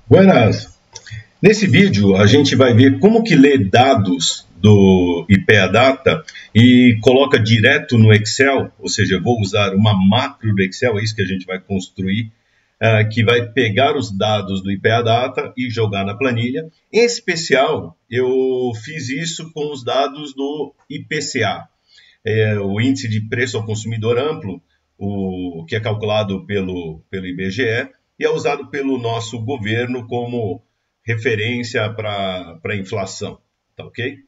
Buenas! Nesse vídeo a gente vai ver como que lê dados do IPEADATA e coloca direto no Excel, ou seja, eu vou usar uma macro do Excel, é isso que a gente vai construir, que vai pegar os dados do IPEADATA e jogar na planilha. Em especial, eu fiz isso com os dados do IPCA, o Índice de Preço ao Consumidor Amplo, que é calculado pelo IBGE, e é usado pelo nosso governo como referência para a inflação, tá ok?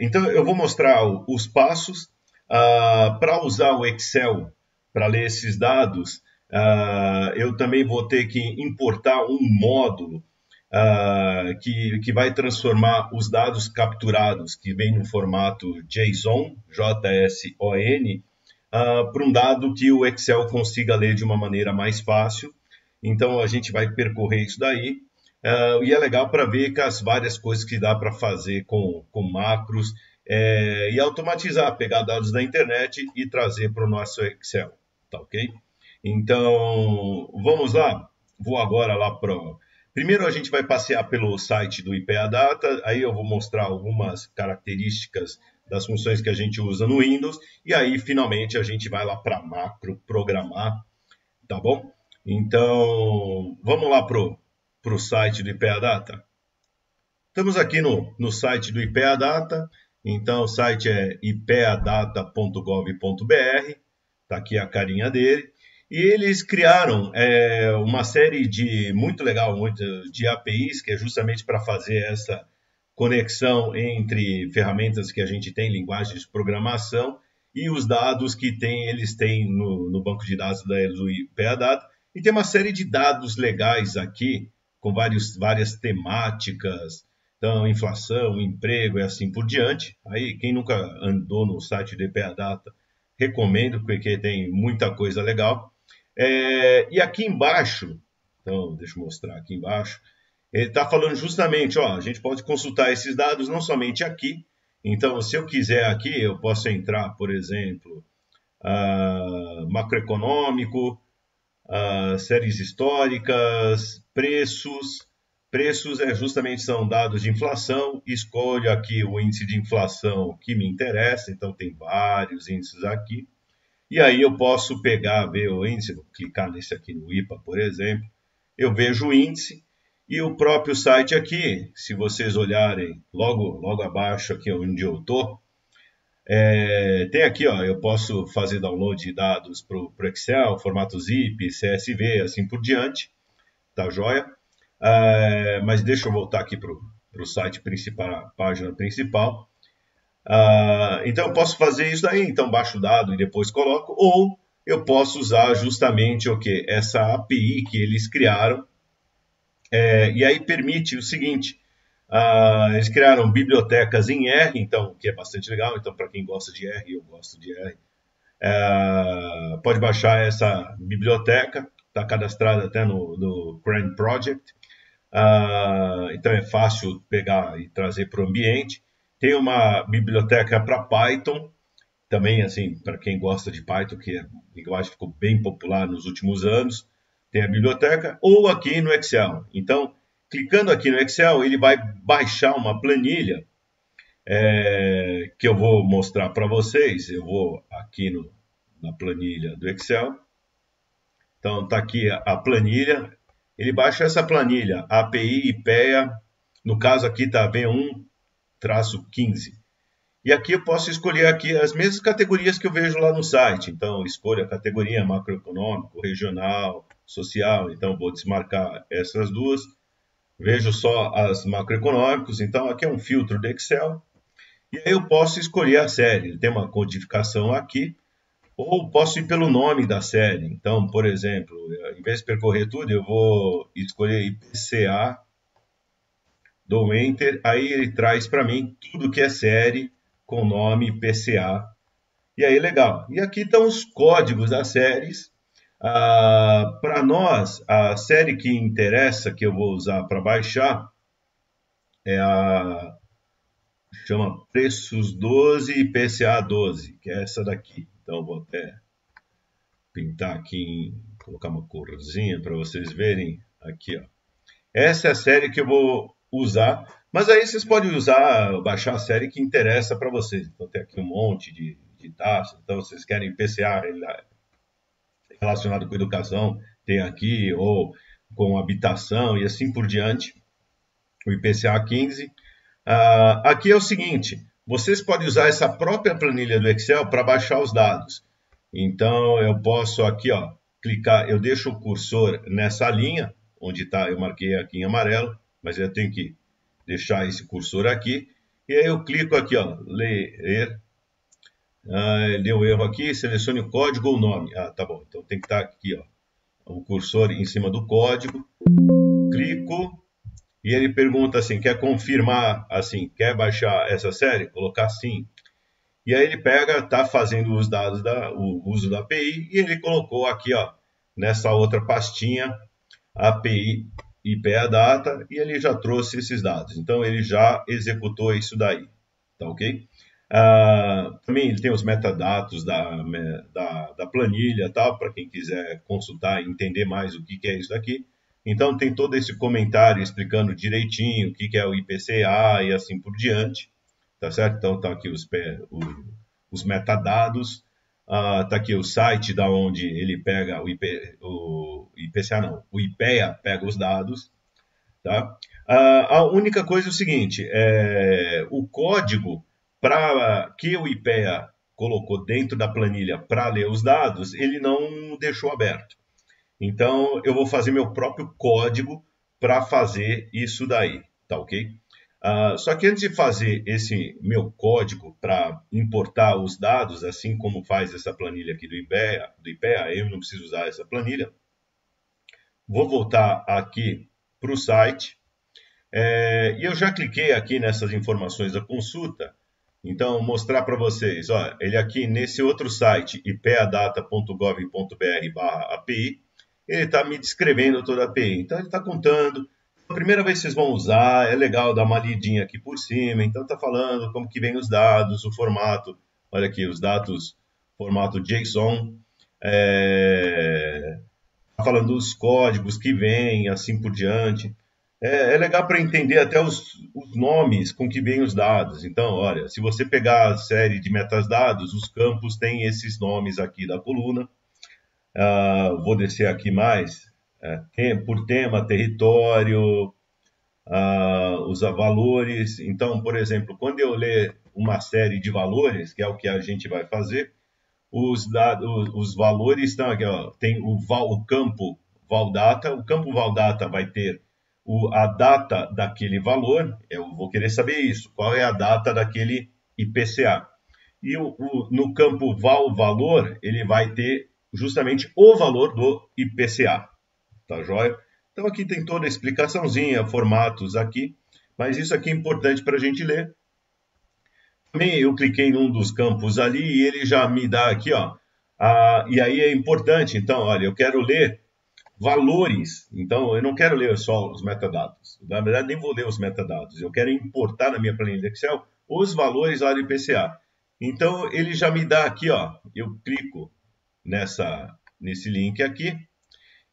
Então, eu vou mostrar os passos para usar o Excel para ler esses dados. Eu também vou ter que importar um módulo que vai transformar os dados capturados, que vem no formato JSON, JSON, para um dado que o Excel consiga ler de uma maneira mais fácil. Então, a gente vai percorrer isso daí. E é legal para ver que as várias coisas que dá para fazer com macros e automatizar, pegar dados da internet e trazer para o nosso Excel, tá ok? Então, vamos lá? Vou agora lá para... Primeiro a gente vai passear pelo site do IPEADATA, aí eu vou mostrar algumas características das funções que a gente usa no Windows, e aí finalmente a gente vai lá para macro, programar, tá bom? Então, vamos lá para o site do IPEADATA. Estamos aqui no site do IPEADATA, então o site é ipeadata.gov.br, está aqui a carinha dele, e eles criaram uma série muito legal de APIs, que é justamente para fazer essa conexão entre ferramentas que a gente tem, linguagens de programação, e os dados que eles têm no banco de dados do IPEADATA. E tem uma série de dados legais aqui, com várias temáticas, então inflação, emprego e assim por diante. Aí quem nunca andou no site do IPEADATA, recomendo, porque tem muita coisa legal. E aqui embaixo, então deixa eu mostrar aqui embaixo, ele está falando justamente, a gente pode consultar esses dados não somente aqui. Então, se eu quiser aqui, eu posso entrar, por exemplo, macroeconômico, séries históricas, preços. Preços justamente são dados de inflação. Escolho aqui o índice de inflação que me interessa, então tem vários índices aqui. E aí eu posso ver o índice, vou clicar nesse aqui no IPA, por exemplo. Eu vejo o índice. E o próprio site aqui, se vocês olharem logo abaixo aqui onde eu estou, tem aqui, eu posso fazer download de dados para o Excel, formato zip, CSV, assim por diante, tá joia? Mas deixa eu voltar aqui para o site principal, a página principal. Então eu posso fazer isso daí, então baixo o dado e depois coloco, ou eu posso usar justamente essa API que eles criaram. E aí permite o seguinte, eles criaram bibliotecas em R, então, que é bastante legal, então para quem gosta de R, eu gosto de R, pode baixar essa biblioteca, está cadastrada até no Cran Project, então é fácil pegar e trazer para o ambiente. Tem uma biblioteca para Python, também assim, para quem gosta de Python, que a linguagem ficou bem popular nos últimos anos, tem a biblioteca, ou aqui no Excel. Então, clicando aqui no Excel, ele vai baixar uma planilha que eu vou mostrar para vocês. Eu vou aqui na planilha do Excel. Então, está aqui a planilha. Ele baixa essa planilha, API IPEA, no caso aqui está V1-15. E aqui eu posso escolher aqui as mesmas categorias que eu vejo lá no site. Então, escolho a categoria macroeconômico, regional, social. Então, vou desmarcar essas duas. Vejo só as macroeconômicos. Então, aqui é um filtro do Excel. E aí eu posso escolher a série. Ele tem uma codificação aqui. Ou posso ir pelo nome da série. Então, por exemplo, em vez de percorrer tudo, eu vou escolher IPCA, dou Enter. Aí ele traz para mim tudo que é série com nome IPCA. E aí, legal. E aqui estão os códigos das séries. Para nós, a série que interessa, que eu vou usar para baixar, é a chama Preços 12 e PCA 12, que é essa daqui. Então vou até pintar aqui, colocar uma corzinha para vocês verem aqui, ó. Essa é a série que eu vou usar, mas aí vocês podem usar, baixar a série que interessa para vocês. Então tem aqui um monte de taxas, então vocês querem PCA relacionado com educação, tem aqui, ou com habitação e assim por diante, o IPCA 15. Aqui é o seguinte, vocês podem usar essa própria planilha do Excel para baixar os dados. Então eu posso aqui, ó, clicar, eu deixo o cursor nessa linha, onde está, eu marquei aqui em amarelo, mas eu tenho que deixar esse cursor aqui, e aí eu clico aqui, ó, ler, deu erro aqui, selecione o código ou o nome. Tá bom, então tem que estar aqui, ó, o cursor em cima do código, clico, e ele pergunta assim, quer confirmar, assim, quer baixar essa série? Colocar sim. E aí ele pega, está fazendo os dados o uso da API, e ele colocou aqui, ó, nessa outra pastinha, API IPEADATA, e ele já trouxe esses dados. Então ele já executou isso daí, tá ok? Também ele tem os metadados da planilha, tá? Para quem quiser consultar e entender mais o que é isso daqui. Então tem todo esse comentário explicando direitinho o que é o IPCA e assim por diante, tá certo? Então tá aqui os metadados, tá aqui o site da onde ele pega o IPCA não, o IPEA pega os dados, tá? A única coisa é o seguinte, o código para que o IPEA colocou dentro da planilha para ler os dados, ele não deixou aberto. Então, eu vou fazer meu próprio código para fazer isso daí, tá ok? Só que antes de fazer esse meu código para importar os dados, assim como faz essa planilha aqui do IPEA, eu não preciso usar essa planilha. Vou voltar aqui para o site. E eu já cliquei aqui nessas informações da consulta. Então, mostrar para vocês, ó, ele aqui nesse outro site, ipeadata.gov.br/API, ele está me descrevendo toda a API. Então, ele está contando. A primeira vez que vocês vão usar, é legal dar uma lidinha aqui por cima. Então, está falando como que vem os dados, o formato. Olha aqui, os dados, formato JSON. Tá falando dos códigos que vêm, assim por diante. É legal para entender até os nomes com que vêm os dados. Então, olha, se você pegar a série de metadados, os campos têm esses nomes aqui da coluna. Vou descer aqui mais. Por tema, território, os valores. Então, por exemplo, quando eu ler uma série de valores, que é o que a gente vai fazer, os valores estão aqui, ó, tem o campo ValData. O campo ValData vai ter a data daquele valor, eu vou querer saber isso, qual é a data daquele IPCA. E no campo valor, ele vai ter justamente o valor do IPCA, tá joia? Então aqui tem toda a explicaçãozinha, formatos aqui, mas isso aqui é importante para a gente ler. Também eu cliquei num dos campos ali e ele já me dá aqui, ó, e aí é importante, então, olha, eu quero ler valores, então eu não quero ler só os metadados, na verdade nem vou ler os metadados, eu quero importar na minha planilha Excel os valores lá do IPCA. Então ele já me dá aqui, ó, eu clico nesse link aqui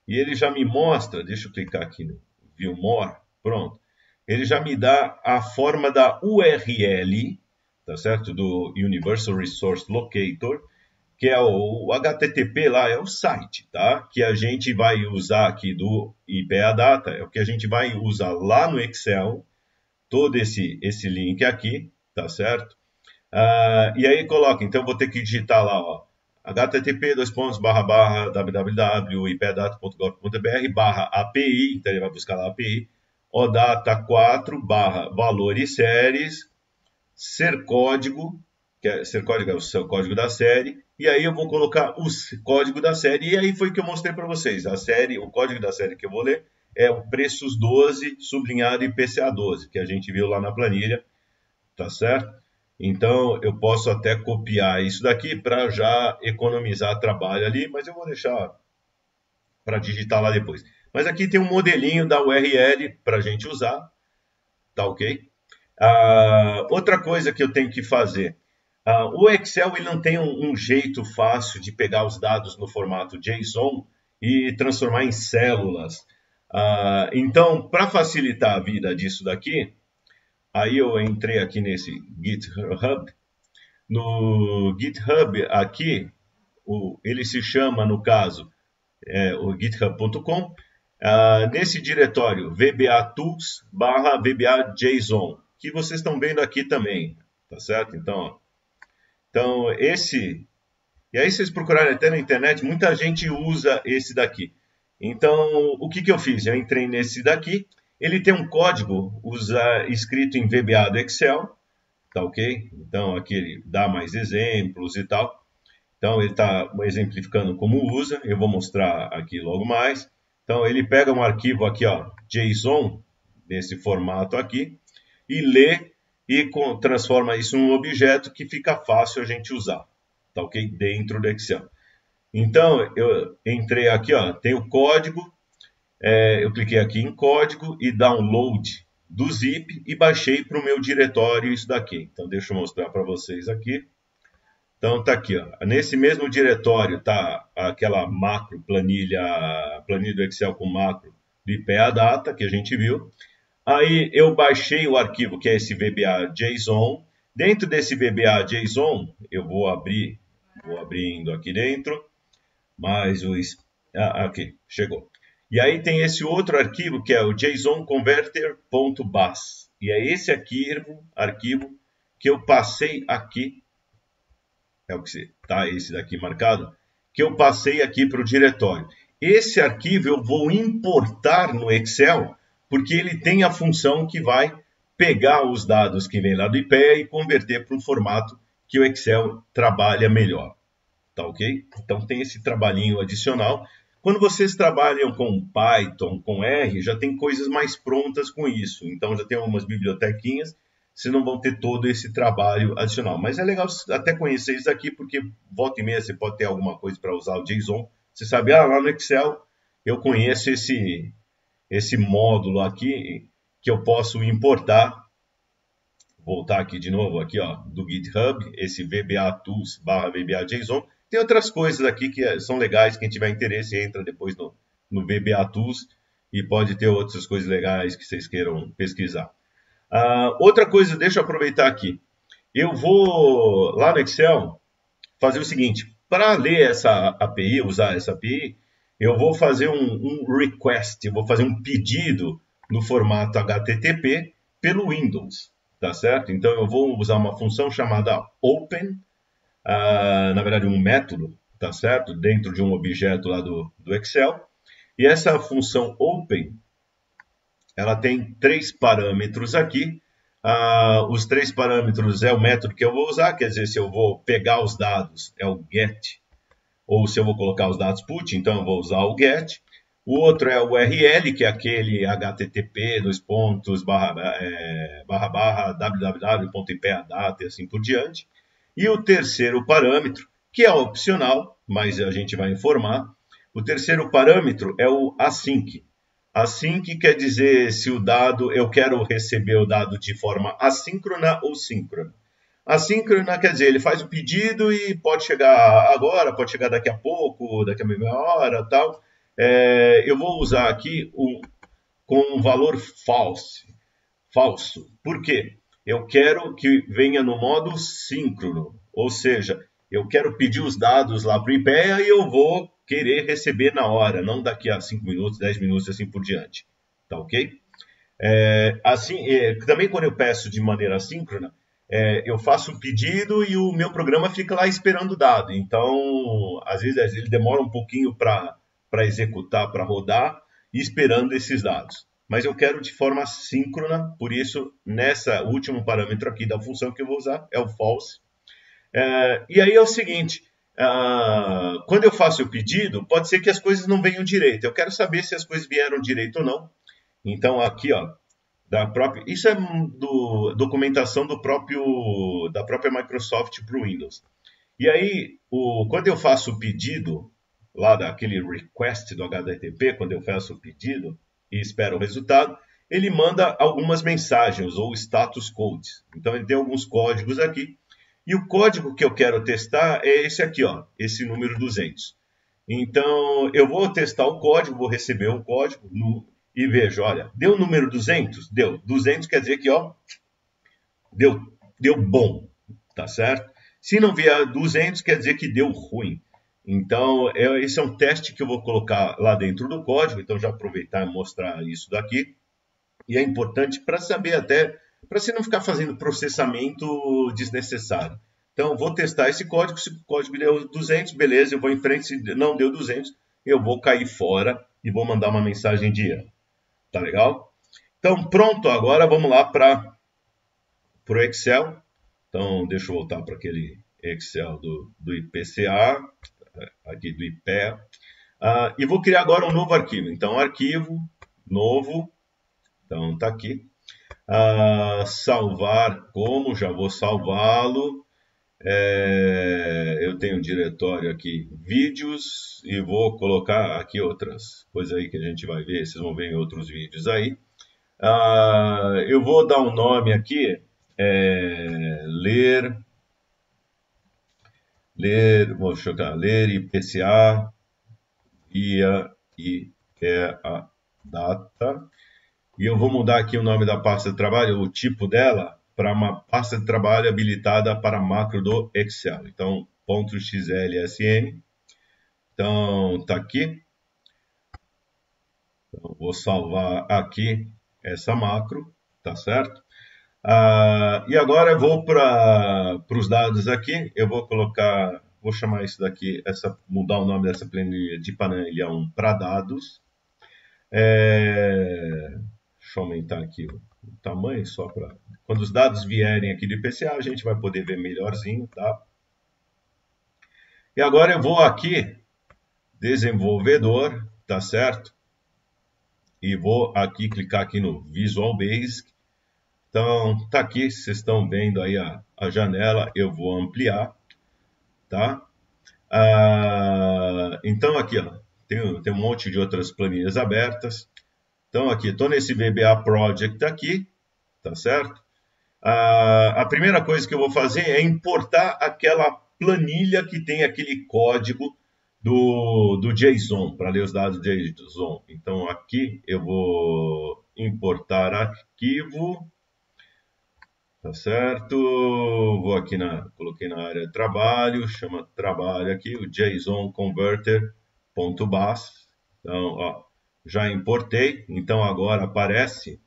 e ele já me mostra, deixa eu clicar aqui no View More, pronto, ele já me dá a forma da URL, tá certo, do Universal Resource Locator, que é o HTTP lá, é o site, tá? Que a gente vai usar aqui do IPEADATA, é o que a gente vai usar lá no Excel, todo esse link aqui, tá certo? E aí coloca, então vou ter que digitar lá, ó, http://www.ipeadata.gov.br/API, então ele vai buscar lá a API, OData4/valor e séries, ser código, ser código é o seu código da série, e aí eu vou colocar o código da série, e aí foi que eu mostrei para vocês. A série, o código da série que eu vou ler é o Preços 12, sublinhado IPCA 12, que a gente viu lá na planilha, tá certo? Então eu posso até copiar isso daqui para já economizar trabalho ali, mas eu vou deixar para digitar lá depois. Mas aqui tem um modelinho da URL para a gente usar, tá ok? Outra coisa que eu tenho que fazer, o Excel ele não tem um jeito fácil de pegar os dados no formato JSON e transformar em células. Então, para facilitar a vida disso daqui, aí eu entrei aqui nesse GitHub. No GitHub aqui, ele se chama, no caso, o github.com, nesse diretório VBA-tools/VBA-JSON, que vocês estão vendo aqui também, tá certo? Então esse... E aí, vocês procurarem até na internet, muita gente usa esse daqui. Então, o que eu fiz? Eu entrei nesse daqui, ele tem um código escrito em VBA do Excel, tá ok? Então, aqui ele dá mais exemplos e tal. Então, ele está exemplificando como usa, eu vou mostrar aqui logo mais. Então, ele pega um arquivo aqui, ó, JSON, nesse formato aqui, e lê e transforma isso em um objeto que fica fácil a gente usar, tá ok? Dentro do Excel. Então, eu entrei aqui, ó, tem o código, eu cliquei aqui em código e download do zip e baixei para o meu diretório isso daqui. Então, deixa eu mostrar para vocês aqui. Então, tá aqui, ó. Nesse mesmo diretório tá aquela macro, planilha do Excel com macro do IPEADATA, que a gente viu. Aí eu baixei o arquivo, que é esse VBA-JSON. Dentro desse VBA-JSON, eu vou abrindo aqui dentro, mais aqui, chegou. E aí tem esse outro arquivo, que é o jsonconverter.bas. E é esse arquivo que eu passei aqui, é o que está esse daqui marcado, que eu passei aqui para o diretório. Esse arquivo eu vou importar no Excel, porque ele tem a função que vai pegar os dados que vem lá do IPEA e converter para um formato que o Excel trabalha melhor. Tá ok? Então tem esse trabalhinho adicional. Quando vocês trabalham com Python, com R, já tem coisas mais prontas com isso. Então já tem algumas bibliotequinhas, vocês não vão ter todo esse trabalho adicional. Mas é legal até conhecer isso aqui, porque volta e meia você pode ter alguma coisa para usar o JSON. Você sabe, lá no Excel eu conheço esse módulo aqui que eu posso importar. Voltar aqui de novo, aqui, ó, do GitHub, esse VBA-tools/VBA-JSON. Tem outras coisas aqui que são legais, quem tiver interesse entra depois no VBA Tools e pode ter outras coisas legais que vocês queiram pesquisar. Outra coisa, deixa eu aproveitar aqui. Eu vou lá no Excel fazer o seguinte, para ler essa API, usar essa API, eu vou fazer um request, eu vou fazer um pedido no formato HTTP pelo Windows, tá certo? Então eu vou usar uma função chamada open, na verdade um método, tá certo? Dentro de um objeto lá do Excel. E essa função open, ela tem 3 parâmetros aqui. Os 3 parâmetros é o método que eu vou usar, quer dizer, se eu vou pegar os dados, é o get, ou se eu vou colocar os dados put, então eu vou usar o get. O outro é o URL, que é aquele http, www.ipeadata e assim por diante. E o terceiro parâmetro, que é opcional, mas a gente vai informar. O terceiro parâmetro é o async. Async quer dizer se o dado, eu quero receber o dado de forma assíncrona ou síncrona. Assíncrona quer dizer, ele faz o pedido e pode chegar agora, pode chegar daqui a pouco, daqui a meia hora, tal. Eu vou usar aqui com um valor falso. Por quê? Eu quero que venha no modo síncrono, ou seja, eu quero pedir os dados lá para o IPEA e eu vou querer receber na hora, não daqui a 5 minutos, 10 minutos e assim por diante. Tá ok? Também quando eu peço de maneira assíncrona, eu faço um pedido e o meu programa fica lá esperando o dado. Então, às vezes ele demora um pouquinho para executar, para rodar, e esperando esses dados. Mas eu quero de forma síncrona, por isso, nessa último parâmetro aqui da função que eu vou usar, é o false. E aí é o seguinte, quando eu faço o pedido, pode ser que as coisas não venham direito. Eu quero saber se as coisas vieram direito ou não. Então, aqui, ó, isso é documentação da própria Microsoft para o Windows. E aí, quando eu faço o pedido, lá daquele request do HTTP, quando eu faço o pedido e espero o resultado, ele manda algumas mensagens ou status codes. Então ele tem alguns códigos aqui. E o código que eu quero testar é esse aqui, ó, esse número 200. Então eu vou testar o código, vou receber o código e vejo, olha, deu o número 200? Deu. 200 quer dizer que, ó, deu bom, tá certo? Se não vier 200, quer dizer que deu ruim. Então, esse é um teste que eu vou colocar lá dentro do código. Então, já aproveitar e mostrar isso daqui. E é importante para saber até, para você não ficar fazendo processamento desnecessário. Então, vou testar esse código. Se o código deu 200, beleza, eu vou em frente. Se não deu 200, eu vou cair fora e vou mandar uma mensagem de erro. Tá legal? Então, pronto. Agora, vamos lá para o Excel. Então, deixa eu voltar para aquele Excel do IPCA, aqui do IPEA. E vou criar agora um novo arquivo. Então, arquivo, novo. Então, está aqui. Salvar como, já vou salvá-lo. Eu tenho um diretório aqui, vídeos, e vou colocar aqui outras coisas aí que a gente vai ver. Vocês vão ver em outros vídeos aí. Eu vou dar um nome aqui. Ler, vou chocar, ler IPCA e a data. E eu vou mudar aqui o nome da pasta de trabalho, o tipo dela, para uma pasta de trabalho habilitada para macro do Excel. Então, .xlsn. Então, tá aqui. Então, vou salvar aqui essa macro, tá certo? E agora eu vou para os dados aqui. Eu vou colocar, vou chamar isso daqui, mudar o nome dessa planilha de planilha 1 para dados. Deixa eu aumentar aqui o tamanho só para quando os dados vierem aqui do IPCA a gente vai poder ver melhorzinho, tá? E agora eu vou aqui desenvolvedor, tá certo? E vou aqui clicar aqui no Visual Basic. Então, tá aqui, vocês estão vendo aí a janela, eu vou ampliar, tá? Então, aqui, ó, tem um monte de outras planilhas abertas. Então, aqui, estou nesse VBA Project aqui, tá certo? A primeira coisa que eu vou fazer é importar aquela planilha que tem aquele código do JSON, para ler os dados JSON. Então, aqui eu vou importar arquivo. Tá certo? Vou aqui coloquei na área de trabalho, chama trabalho aqui, o JSON converter.bas. Então, ó, já importei. Então, agora aparece,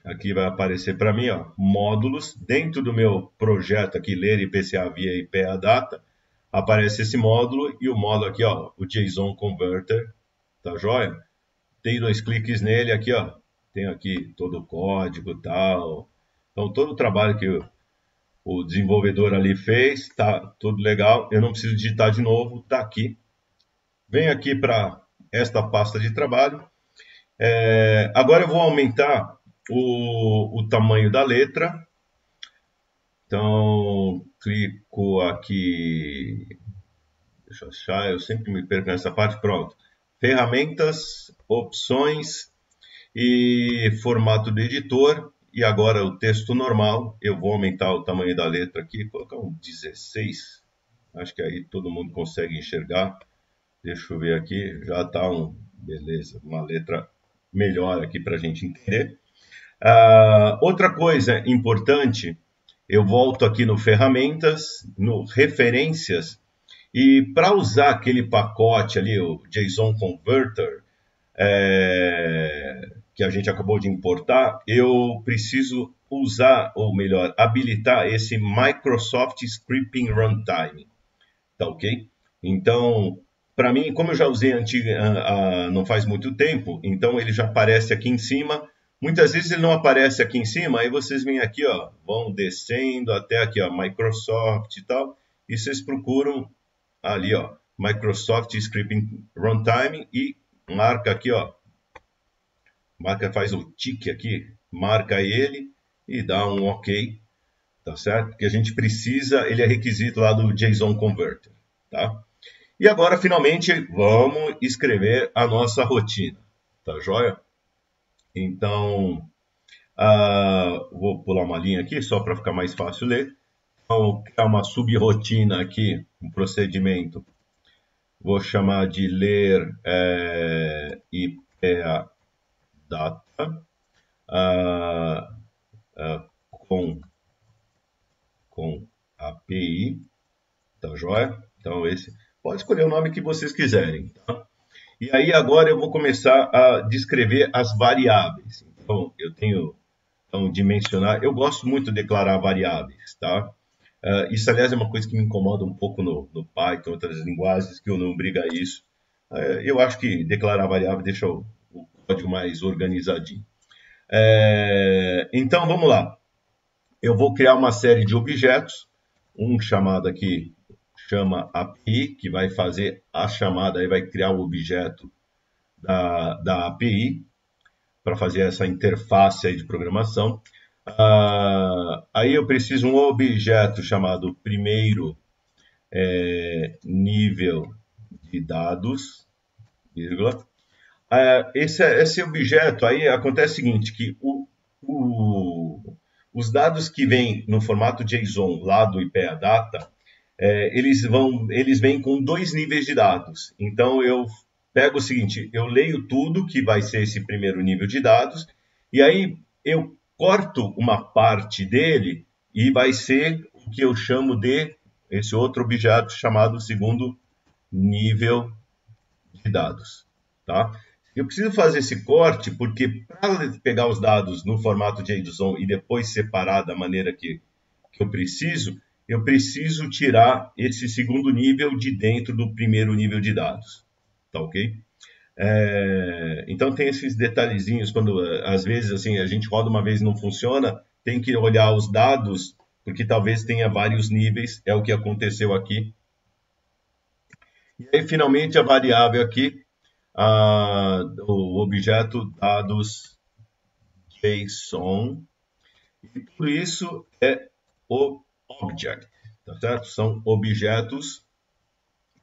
aqui vai aparecer para mim, ó, módulos. Dentro do meu projeto aqui, ler IPCA via IPEA Data, aparece esse módulo e o módulo aqui, ó, o JSON converter, tá joia? Dei 2 cliques nele aqui, ó, tem aqui todo o código e tal. Então, todo o trabalho que o desenvolvedor ali fez, tá tudo legal. Eu não preciso digitar de novo, tá aqui. Venho aqui para esta pasta de trabalho. Agora eu vou aumentar o tamanho da letra. Então, clico aqui. Deixa eu achar, eu sempre me perco nessa parte. Pronto. Ferramentas, opções e formato do editor. E agora o texto normal, eu vou aumentar o tamanho da letra aqui, colocar um 16. Acho que aí todo mundo consegue enxergar. Deixa eu ver aqui, já está beleza, uma letra melhor aqui para a gente entender. Outra coisa importante, eu volto aqui no ferramentas, no referências, e para usar aquele pacote ali, o JSON Converter, que a gente acabou de importar, eu preciso usar, ou melhor, habilitar esse Microsoft Scripting Runtime. Tá ok? Então, para mim, como eu já usei não faz muito tempo, então ele já aparece aqui em cima. Muitas vezes ele não aparece aqui em cima, aí vocês vêm aqui, ó, vão descendo até aqui, ó, Microsoft e tal, e vocês procuram ali, ó, Microsoft Scripting Runtime e marca aqui, ó, faz o tique aqui, marca ele e dá um OK, tá certo? Porque a gente precisa, ele é requisito lá do JSON Converter, tá? E agora, finalmente, vamos escrever a nossa rotina, tá joia? Então, vou pular uma linha aqui só para ficar mais fácil ler. Então, vou criar uma subrotina aqui, um procedimento. Vou chamar de ler IPA data com API, tá joia? Então, esse pode escolher o nome que vocês quiserem, tá? E aí agora eu vou começar a descrever as variáveis. Então, eu tenho dimensionar. Eu gosto muito de declarar variáveis, tá? Isso, aliás, é uma coisa que me incomoda um pouco no Python, outras linguagens, que eu não brigo a isso. Eu acho que declarar variável deixa o código mais organizadinho. Então, vamos lá. Eu vou criar uma série de objetos, um chamado aqui chama API, que vai fazer a chamada, aí vai criar o objeto da API, para fazer essa interface aí de programação. Aí eu preciso de um objeto chamado primeiro nível de dados, vírgula. Esse objeto aí acontece o seguinte, que os dados que vêm no formato JSON lá do IPA Data, eles vêm com 2 níveis de dados. Então eu pego o seguinte, eu leio tudo que vai ser esse primeiro nível de dados, e aí eu corto uma parte dele e vai ser o que eu chamo de esse outro objeto chamado segundo nível de dados, tá? Eu preciso fazer esse corte porque para pegar os dados no formato JSON e depois separar da maneira que eu preciso tirar esse segundo nível de dentro do primeiro nível de dados, tá ok? Então tem esses detalhezinhos quando às vezes assim a gente roda uma vez e não funciona, tem que olhar os dados porque talvez tenha vários níveis, é o que aconteceu aqui. E aí finalmente a variável aqui, o objeto dados JSON, e tudo isso é o object, tá certo? São objetos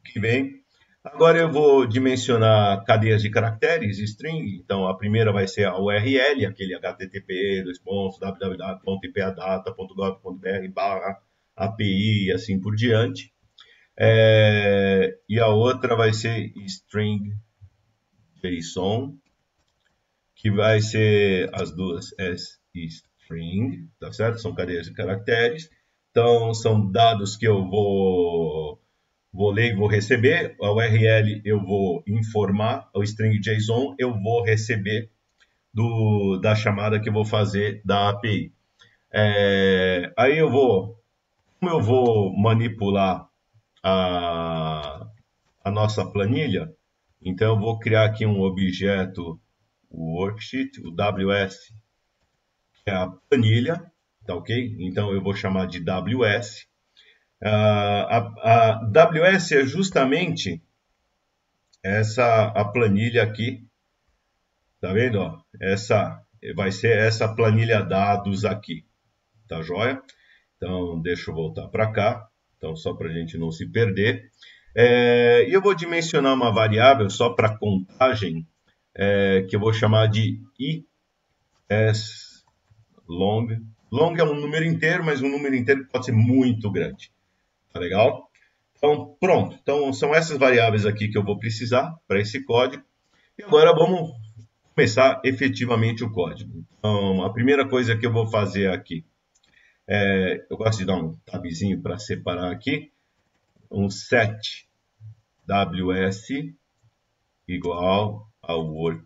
que vêm. Agora eu vou dimensionar cadeias de caracteres, string. Então a primeira vai ser a URL, aquele http www.ipadata.gov.br/API e assim por diante. E a outra vai ser string JSON, que vai ser as duas string, tá certo? São cadeias de caracteres. Então são dados que eu vou ler e vou receber. A URL eu vou informar, o string JSON eu vou receber da chamada que eu vou fazer da API. Aí como eu vou manipular a nossa planilha, então eu vou criar aqui um objeto worksheet, o WS, que é a planilha, tá ok? Então eu vou chamar de WS. A WS é justamente a planilha aqui, tá vendo? Ó? Vai ser essa planilha dados aqui, tá joia? Então deixa eu voltar para cá, então só para a gente não se perder. E eu vou dimensionar uma variável só para contagem, que eu vou chamar de isLong. Long é um número inteiro, mas um número inteiro pode ser muito grande. Tá legal? Então, pronto. Então, são essas variáveis aqui que eu vou precisar para esse código. E agora vamos começar efetivamente o código. Então, a primeira coisa que eu vou fazer aqui, eu gosto de dar um tabzinho para separar aqui, um set ws igual ao worksheet,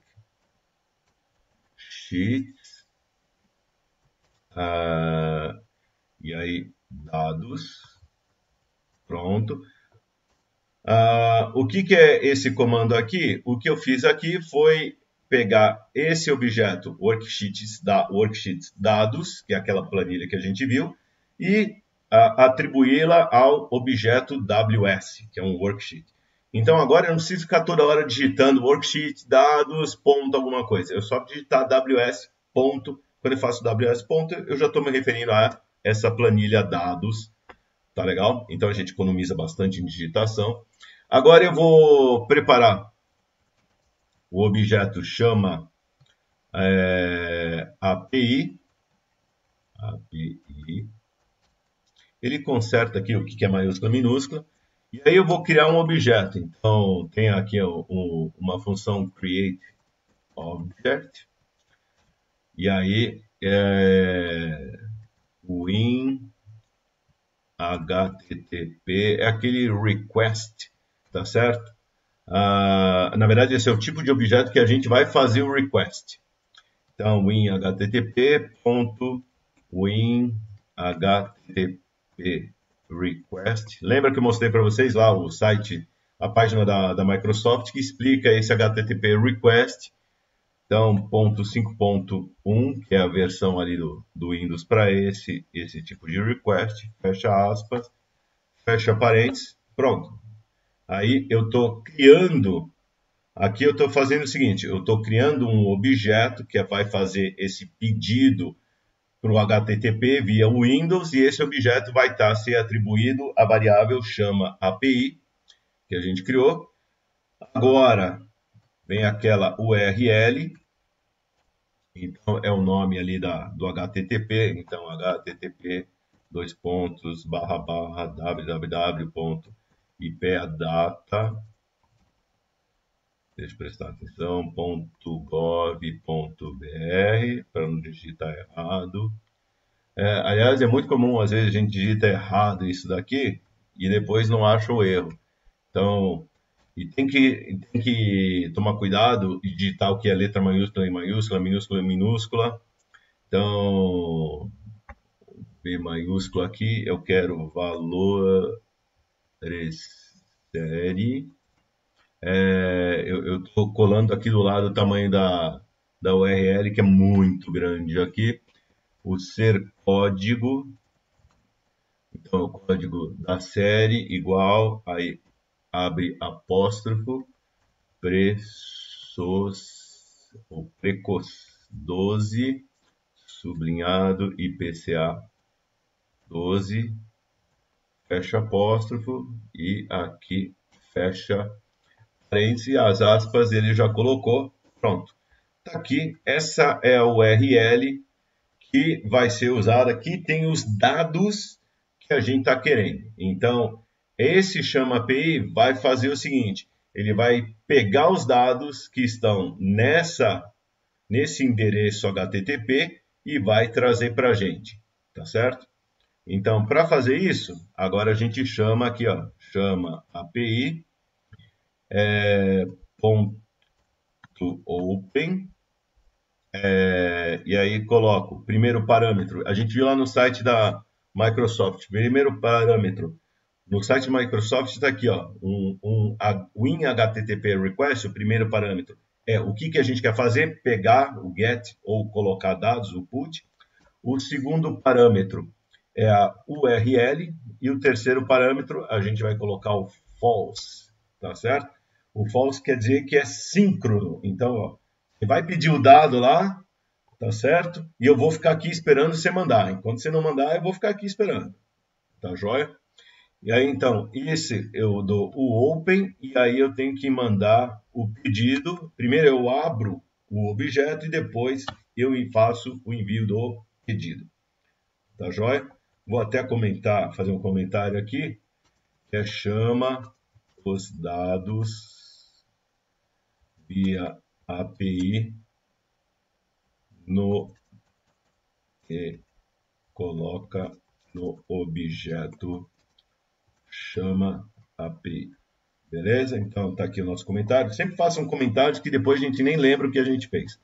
e aí dados, pronto. O que é esse comando aqui? O que eu fiz aqui foi pegar esse objeto worksheet dados, que é aquela planilha que a gente viu, e atribuí-la ao objeto WS, que é um worksheet. Então agora eu não preciso ficar toda hora digitando worksheet dados, ponto, alguma coisa. Eu só digitar WS, ponto. Quando eu faço WS, ponto, eu já estou me referindo a essa planilha dados. Tá legal? Então a gente economiza bastante em digitação. Agora eu vou preparar o objeto chama API, ele conserta aqui o que é maiúscula, minúscula, e aí eu vou criar um objeto. Então, tem aqui uma função create object, e aí o in HTTP é aquele request, tá certo? Na verdade, esse é o tipo de objeto que a gente vai fazer o request. Então, win http request. Lembra que eu mostrei para vocês lá o site, a página da Microsoft que explica esse HTTP request. Então, ponto 5.1, que é a versão ali do Windows para esse tipo de request, fecha aspas, fecha parênteses, pronto. Aí eu estou criando, aqui eu estou fazendo o seguinte, eu estou criando um objeto que vai fazer esse pedido para o HTTP via Windows, e esse objeto vai estar ser atribuído à variável chama API, que a gente criou. Agora, vem aquela URL, então é o nome ali do HTTP, então http://www.ipadata, deixa eu prestar atenção, .gov.br, para não digitar errado. Aliás, é muito comum, às vezes, a gente digita errado isso daqui e depois não acha o erro. Então, e tem que tomar cuidado e digitar o que é letra maiúscula em maiúscula, minúscula em minúscula. Então, B maiúsculo aqui, eu quero valor série. Eu estou colando aqui do lado o tamanho da URL, que é muito grande aqui. O ser código, então o código da série igual, aí abre apóstrofo, precos 12, sublinhado, IPCA 12, fecha apóstrofo, e aqui fecha parênteses, as aspas ele já colocou, pronto. Tá aqui, essa é a URL que vai ser usada, aqui tem os dados que a gente está querendo. Então, esse chama API vai fazer o seguinte, ele vai pegar os dados que estão nesse endereço HTTP e vai trazer para a gente, tá certo? Então, para fazer isso, agora a gente chama aqui, ó, chama API .open, e aí coloco primeiro parâmetro. A gente viu lá no site da Microsoft, primeiro parâmetro. No site da Microsoft está aqui, ó, win HTTP request, o primeiro parâmetro. É o que a gente quer fazer, pegar o get ou colocar dados, o put. O segundo parâmetro é a URL e o terceiro parâmetro a gente vai colocar o false, tá certo? O false quer dizer que é síncrono. Então, ó, você vai pedir o dado lá, tá certo? E eu vou ficar aqui esperando você mandar. Enquanto você não mandar, eu vou ficar aqui esperando. Tá joia? E aí, então, esse eu dou o open e aí eu tenho que mandar o pedido. Primeiro eu abro o objeto e depois eu faço o envio do pedido. Tá joia? Vou até comentar, fazer um comentário aqui, que é chama os dados via API e coloca no objeto chama API. Beleza? Então tá aqui o nosso comentário. Sempre faça um comentário que depois a gente nem lembra o que a gente fez.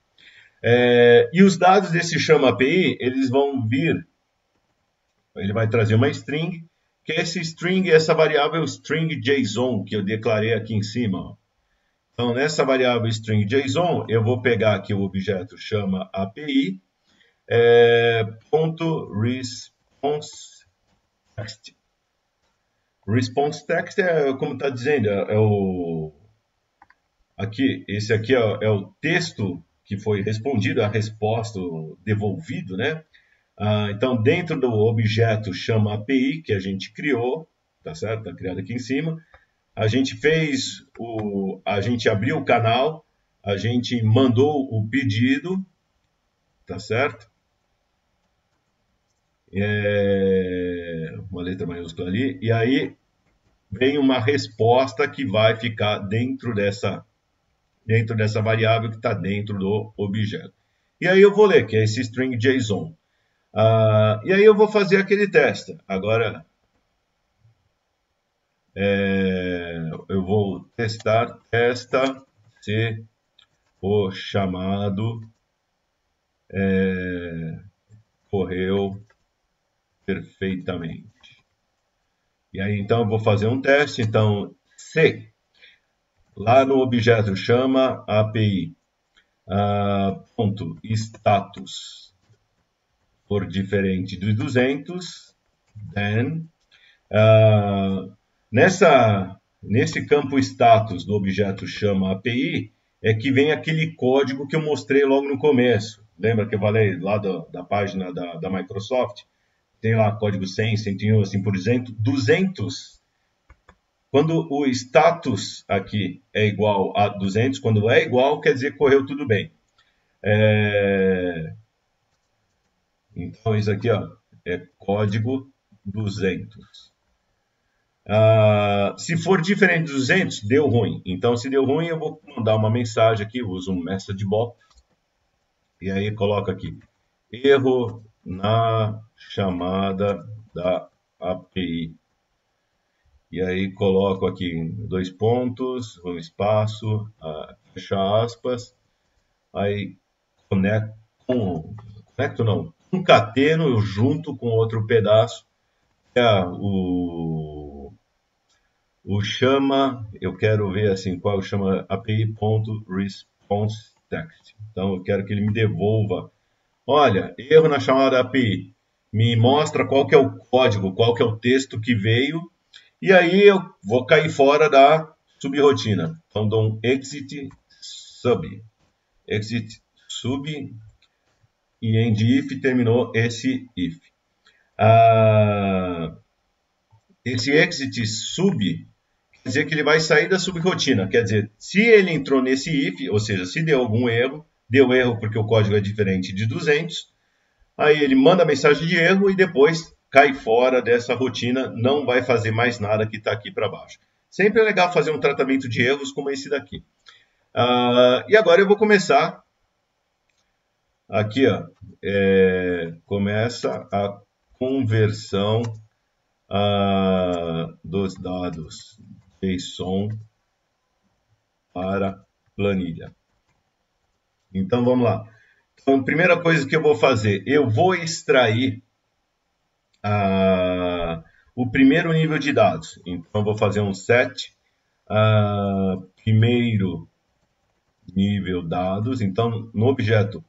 E os dados desse chama API, eles vão vir, ele vai trazer uma string, que é esse string, essa variável string JSON que eu declarei aqui em cima. Ó. Então, nessa variável string JSON, eu vou pegar aqui o objeto chama API, .response text. Response text é, como está dizendo, esse aqui é o texto que foi respondido, a resposta, devolvido, né? Então, dentro do objeto chama API, que a gente criou, tá certo? Está criado aqui em cima. A gente a gente abriu o canal, a gente mandou o pedido, tá certo? Uma letra maiúscula ali, e aí vem uma resposta que vai ficar dentro dessa variável que está dentro do objeto. E aí eu vou ler, que é esse string JSON. E aí eu vou fazer aquele teste. Agora, eu vou testar, testa se o chamado correu perfeitamente. E aí, então, eu vou fazer um teste. Então, se lá no objeto chama API ponto status for diferente de 200, then nesse campo status do objeto chama API é que vem aquele código que eu mostrei logo no começo. Lembra que eu falei lá da página da Microsoft? Tem lá código 100, 101, assim por exemplo, 200. Quando o status aqui é igual a 200, quando é igual, quer dizer que correu tudo bem. Então, isso aqui ó, é código 200. Se for diferente de 200, deu ruim. Então, se deu ruim, eu vou mandar uma mensagem aqui, uso um message box, e aí coloco aqui, erro na chamada da API. E aí coloco aqui 2 pontos, um espaço, fecha aspas, aí concateno eu junto com outro pedaço, que é o chama, eu quero ver assim, qual chama API.responseText. Então eu quero que ele me devolva, olha, erro na chamada API, me mostra qual que é o código, qual que é o texto que veio, e aí eu vou cair fora da subrrotina. Então dou um exit sub, e end if terminou esse if. Esse exit sub quer dizer que ele vai sair da subrrotina. Quer dizer, se ele entrou nesse if, ou seja, se deu algum erro, deu erro porque o código é diferente de 200, aí ele manda a mensagem de erro e depois cai fora dessa rotina, não vai fazer mais nada que está aqui para baixo. Sempre é legal fazer um tratamento de erros como esse daqui. E agora eu vou começar. Aqui, ó, começa a conversão dos dados JSON para planilha. Então, vamos lá. Então, a primeira coisa que eu vou fazer, eu vou extrair o primeiro nível de dados. Então, eu vou fazer um set, primeiro nível dados. Então, no objeto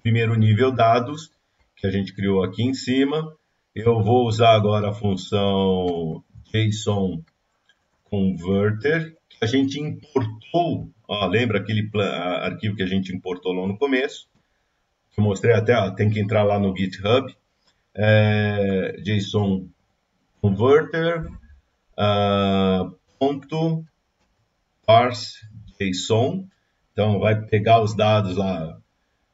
primeiro nível dados, que a gente criou aqui em cima, eu vou usar agora a função JSON Converter, que a gente importou. Lembra aquele arquivo que a gente importou lá no começo? Que eu mostrei até, tem que entrar lá no GitHub. JSON Converter, ponto parse JSON. Então, vai pegar os dados lá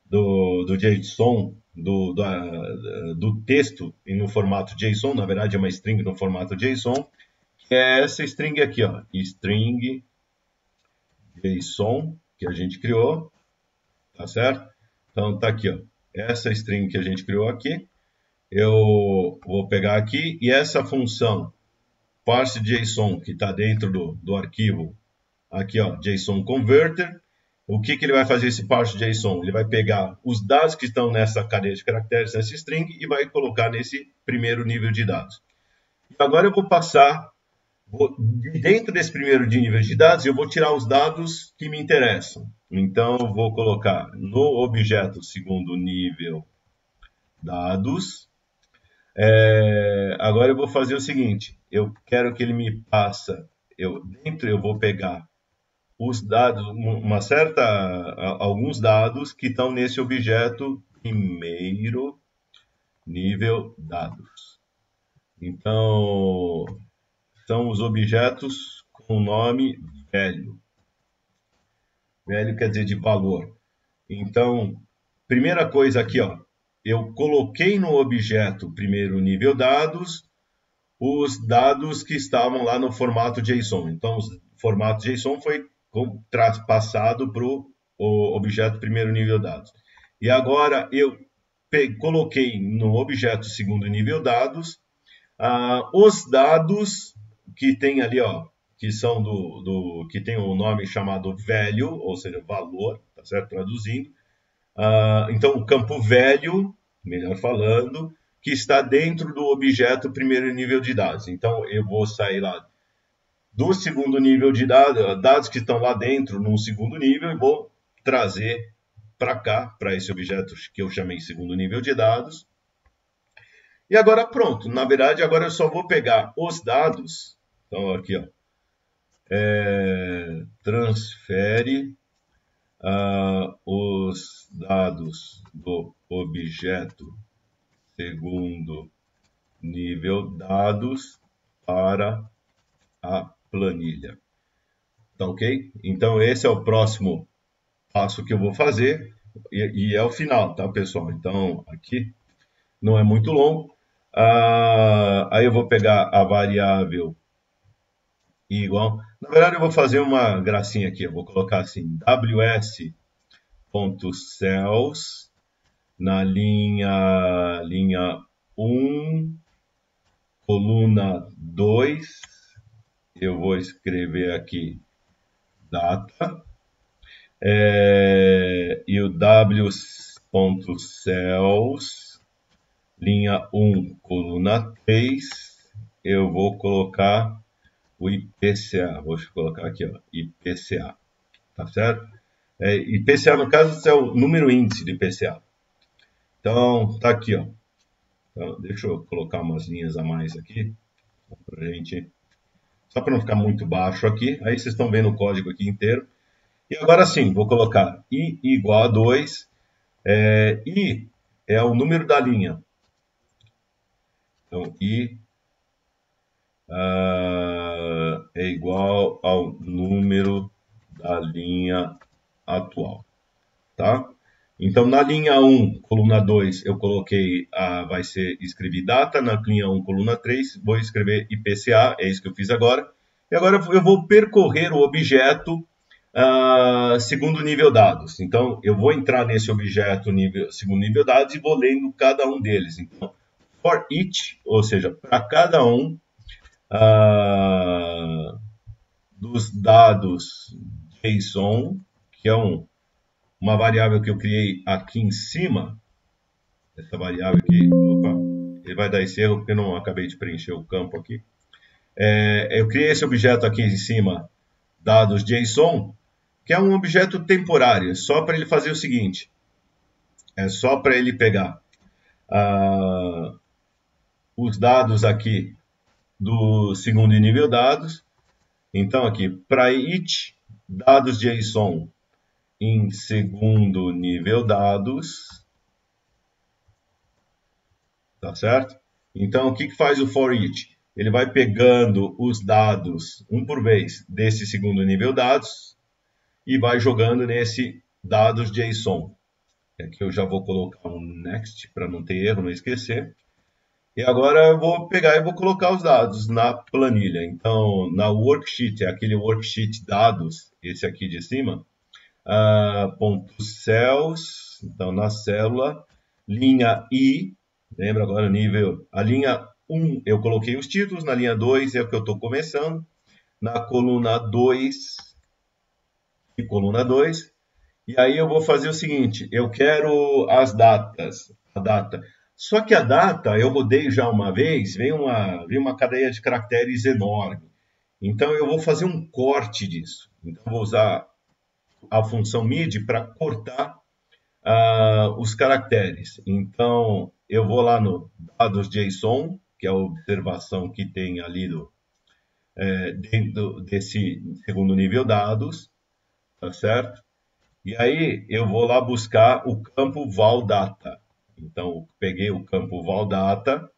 do JSON, do texto no formato JSON, na verdade é uma string no formato JSON, que é essa string aqui, ó, string JSON, que a gente criou, tá certo? Então tá aqui, ó, essa string que a gente criou aqui, eu vou pegar aqui, e essa função parse JSON, que está dentro do arquivo, aqui ó, JSON Converter, o que ele vai fazer esse parse JSON? Ele vai pegar os dados que estão nessa cadeia de caracteres, nessa string, e vai colocar nesse primeiro nível de dados. E agora eu vou passar, dentro desse primeiro nível de dados, eu vou tirar os dados que me interessam. Então, eu vou colocar no objeto segundo nível dados. Agora eu vou fazer o seguinte, eu quero que ele me passe, eu vou pegar os dados, alguns dados que estão nesse objeto primeiro nível dados. Então, são os objetos com nome velho. Velho quer dizer de valor. Então, primeira coisa aqui, ó, eu coloquei no objeto primeiro nível dados os dados que estavam lá no formato JSON. Então, o formato JSON foi passado para o objeto primeiro nível dados. E agora eu coloquei no objeto segundo nível dados os dados que tem ali, ó, que são que tem o nome chamado value, ou seja, valor, tá certo? Traduzindo. Então, o campo value, melhor falando, que está dentro do objeto primeiro nível de dados. Então, eu vou sair lá do segundo nível de dados, dados que estão lá dentro no segundo nível, e vou trazer para cá, para esse objeto que eu chamei segundo nível de dados. E agora pronto, na verdade, agora eu só vou pegar os dados. Então, aqui, ó, transfere os dados do objeto segundo nível dados para a planilha. Tá ok? Então, esse é o próximo passo que eu vou fazer e é o final, tá, pessoal? Então, aqui não é muito longo. Aí eu vou pegar a variável igual. Na verdade, eu vou fazer uma gracinha aqui. Eu vou colocar assim, ws.cells na linha 1, coluna 2. Eu vou escrever aqui data. E o w.cells, linha 1, coluna 3, eu vou colocar o IPCA. Vou colocar aqui, ó, IPCA. Tá certo? IPCA, no caso, é o número índice de IPCA. Então, tá aqui, ó. Então, deixa eu colocar umas linhas a mais aqui, pra gente, só para não ficar muito baixo aqui. Aí vocês estão vendo o código aqui inteiro. E agora sim, vou colocar i igual a 2. I é o número da linha. Então, i é igual ao número da linha atual. Tá? Então, na linha 1, coluna 2, eu coloquei, vai ser escrevi data. Na linha 1, coluna 3, vou escrever IPCA, é isso que eu fiz agora. E agora eu vou percorrer o objeto segundo nível dados. Então, eu vou entrar nesse objeto segundo nível dados e vou lendo cada um deles. Então, for each, ou seja, para cada um dos dados JSON, que é uma variável que eu criei aqui em cima. Essa variável aqui, opa, ele vai dar esse erro porque eu não acabei de preencher o campo aqui. Eu criei esse objeto aqui em cima, dados JSON, que é um objeto temporário, só para ele fazer o seguinte, é só para ele pegar os dados aqui do segundo nível dados. Então aqui, para each dados JSON em segundo nível dados, tá certo? Então o que faz o for each? Ele vai pegando os dados, um por vez, desse segundo nível dados, e vai jogando nesse dados JSON. Aqui eu já vou colocar um next para não ter erro, não esquecer. E agora eu vou pegar e vou colocar os dados na planilha. Então, na worksheet, é aquele worksheet dados, esse aqui de cima, ponto cells, então na célula, linha I, lembra agora o nível, a linha 1 eu coloquei os títulos, na linha 2 é o que eu estou começando, na coluna 2, e coluna 2. E aí eu vou fazer o seguinte, eu quero as datas, a data. Só que a data, eu rodei já uma vez, vem uma cadeia de caracteres enorme. Então eu vou fazer um corte disso. Então eu vou usar a função mid para cortar os caracteres. Então eu vou lá no dados JSON, que é a observação que tem ali dentro desse segundo nível dados, tá certo? E aí eu vou lá buscar o campo valData. Então, eu peguei o campo valData.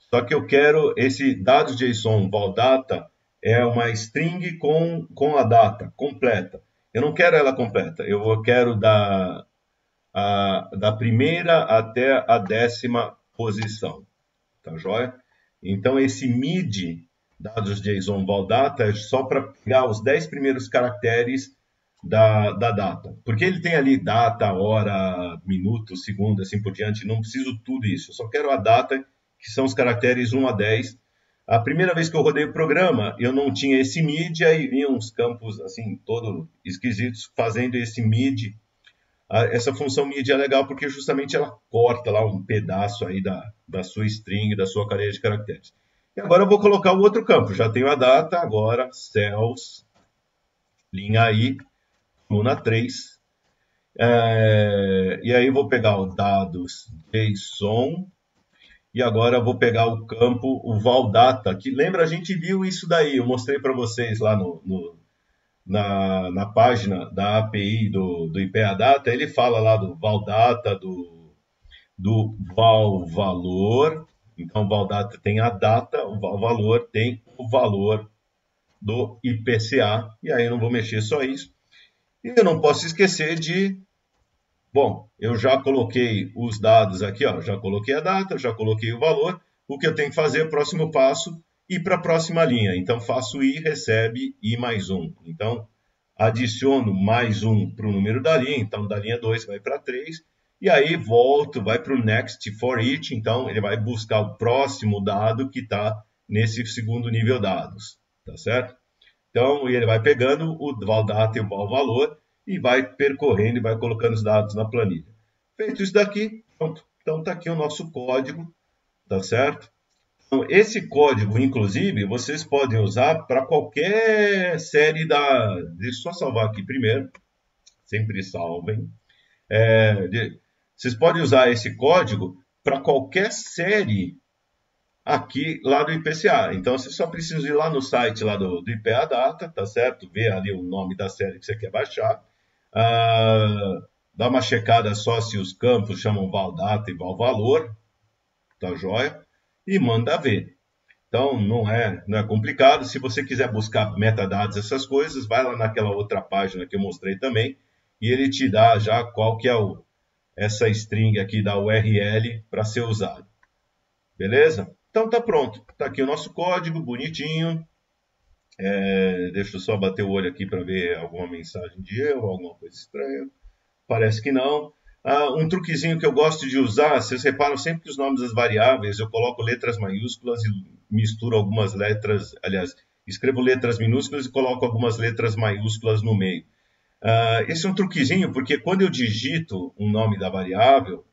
Só que eu quero esse dados JSON valData é uma string com a data completa. Eu não quero ela completa, eu quero da primeira até a 10ª posição, tá joia? Então esse MIDI, dados JSON val data, é só para pegar os 10 primeiros caracteres da data. Porque ele tem ali data, hora, minuto, segundo, assim por diante, não preciso tudo isso, eu só quero a data, que são os caracteres 1 a 10. A primeira vez que eu rodei o programa, eu não tinha esse MIDI, aí vinham uns campos assim, todo esquisitos, fazendo esse MIDI. Essa função MIDI é legal porque justamente ela corta lá um pedaço aí da sua string, da sua cadeia de caracteres. E agora eu vou colocar o outro campo, já tenho a data, agora cells, linha I, coluna 3. E aí eu vou pegar o dados JSON, e agora eu vou pegar o campo, o valdata, que lembra, a gente viu isso daí, eu mostrei para vocês lá na página da API do IPAdata, ele fala lá do valdata, do valvalor. Então, o valdata tem a data, o valvalor tem o valor do IPCA, e aí eu não vou mexer só isso. E eu não posso esquecer de... Bom, eu já coloquei os dados aqui, ó, já coloquei a data, já coloquei o valor. O que eu tenho que fazer, o próximo passo, ir para a próxima linha. Então, faço I, recebe I mais 1. Então, adiciono mais 1 para o número da linha. Então, da linha 2 vai para 3. E aí, volto, vai para o next for each. Então, ele vai buscar o próximo dado que está nesse segundo nível dados. Tá certo? Então, ele vai pegando o valdata e o valvalor e vai percorrendo e vai colocando os dados na planilha. Feito isso daqui, pronto. Então, está aqui o nosso código, tá certo? Então, esse código, inclusive, vocês podem usar para qualquer série da... Deixa eu só salvar aqui primeiro. Sempre salvem. Vocês podem usar esse código para qualquer série aqui lá do IPCA. Então, você só precisa ir lá no site lá do IPAdata, tá certo? Ver ali o nome da série que você quer baixar. Dá uma checada só se os campos chamam valdata e valvalor, tá joia? E manda ver. Então, não é complicado. Se você quiser buscar metadados, essas coisas, vai lá naquela outra página que eu mostrei também, e ele te dá já qual que é essa string aqui da URL para ser usado. Beleza? Então, tá pronto. Tá aqui o nosso código, bonitinho. Deixa eu só bater o olho aqui para ver alguma mensagem de erro, alguma coisa estranha. Parece que não. Um truquezinho que eu gosto de usar, vocês reparam sempre que os nomes das variáveis, eu coloco letras maiúsculas e misturo algumas letras, aliás, escrevo letras minúsculas e coloco algumas letras maiúsculas no meio. Esse é um truquezinho, porque quando eu digito um nome da variável,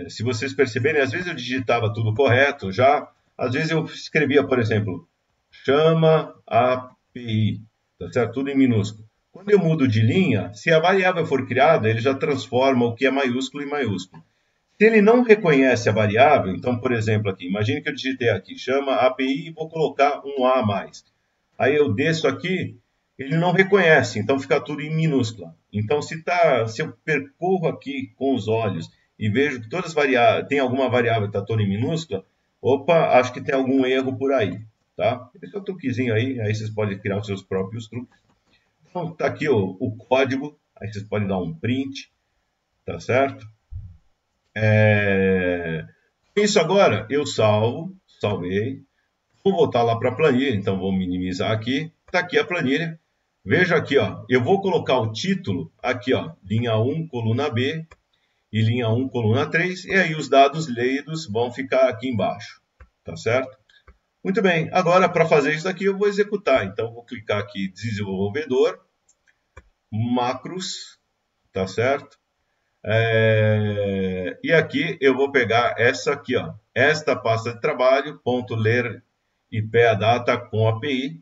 se vocês perceberem, às vezes eu digitava tudo correto já, às vezes eu escrevia, por exemplo, chama API, tá certo? Tudo em minúsculo. Quando eu mudo de linha, se a variável for criada, ele já transforma o que é maiúsculo em maiúsculo. Se ele não reconhece a variável, então, por exemplo, aqui, imagine que eu digitei aqui, chama API e vou colocar um A a mais. Aí eu desço aqui, ele não reconhece, então fica tudo em minúscula. Então, se eu percorro aqui com os olhos e vejo que todas as variáveis, tem alguma variável que está toda em minúscula, opa, acho que tem algum erro por aí. Tá? Esse é o truquezinho aí vocês podem criar os seus próprios truques. Então, tá aqui o código, aí vocês podem dar um print, tá certo? Isso agora, eu salvei, vou voltar lá para a planilha, então vou minimizar aqui, tá aqui a planilha, veja aqui, ó, eu vou colocar o título aqui, ó, linha 1, coluna B, e linha 1, coluna 3, e aí os dados lidos vão ficar aqui embaixo, tá certo? Muito bem, agora para fazer isso aqui eu vou executar. Então, vou clicar aqui, desenvolvedor, macros, tá certo? E aqui eu vou pegar essa aqui, ó, esta pasta de trabalho, ponto ler IPAdata com API,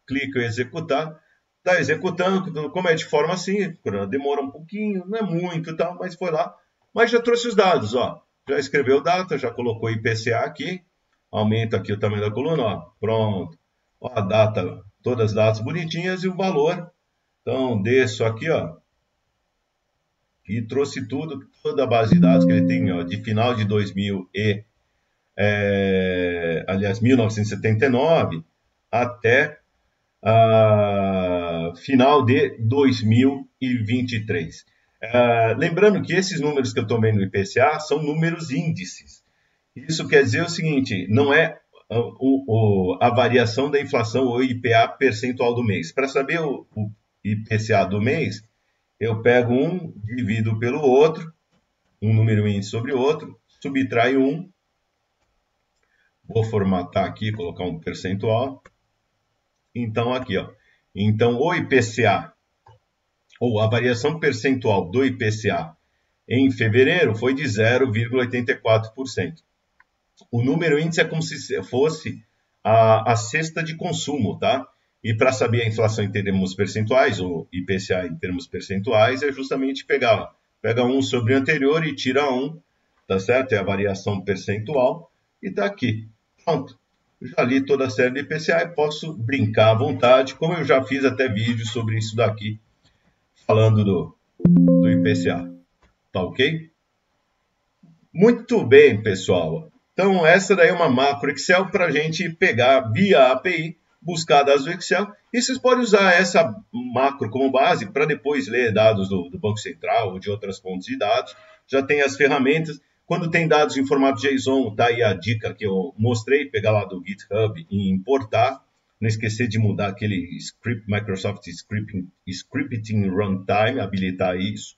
clico em executar, está executando, como é de forma síncrona, demora um pouquinho, não é muito e tal, mas foi lá, mas já trouxe os dados, ó, já escreveu data, já colocou IPCA aqui, aumenta aqui o tamanho da coluna, ó, pronto. Ó, a data, todas as datas bonitinhas e o valor. Então, desço aqui, ó, e trouxe tudo, toda a base de dados que ele tem, ó, de final de 1979, até final de 2023. Lembrando que esses números que eu estou vendo no IPCA são números índices. Isso quer dizer o seguinte, não é a variação da inflação ou IPA percentual do mês. Para saber o IPCA do mês, eu pego um, divido pelo outro, um número índice sobre o outro, subtraio um, vou formatar aqui, colocar um percentual. Então, aqui, ó. Então, o IPCA, ou a variação percentual do IPCA em fevereiro foi de 0,84%. O número índice é como se fosse a cesta de consumo, tá? E para saber a inflação em termos percentuais, ou IPCA em termos percentuais, é justamente pega um sobre o anterior e tira um, tá certo? É a variação percentual e tá aqui. Pronto. Já li toda a série do IPCA e posso brincar à vontade, como eu já fiz até vídeo sobre isso daqui, falando do IPCA. Tá ok? Muito bem, pessoal. Então, essa daí é uma macro Excel para a gente pegar via API, buscar dados do Excel. E vocês podem usar essa macro como base para depois ler dados do Banco Central ou de outras fontes de dados. Já tem as ferramentas. Quando tem dados em formato JSON, tá aí a dica que eu mostrei, pegar lá do GitHub e importar. Não esquecer de mudar aquele script, Microsoft Scripting Runtime, habilitar isso,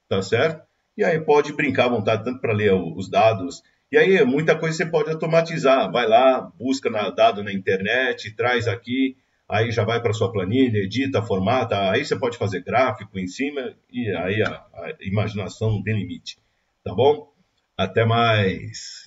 tá certo? E aí pode brincar à vontade, tanto para ler os dados. E aí muita coisa você pode automatizar. Vai lá, busca dado na internet, traz aqui, aí já vai para sua planilha, edita, formata. Aí você pode fazer gráfico em cima e aí a imaginação não tem limite. Tá bom? Até mais!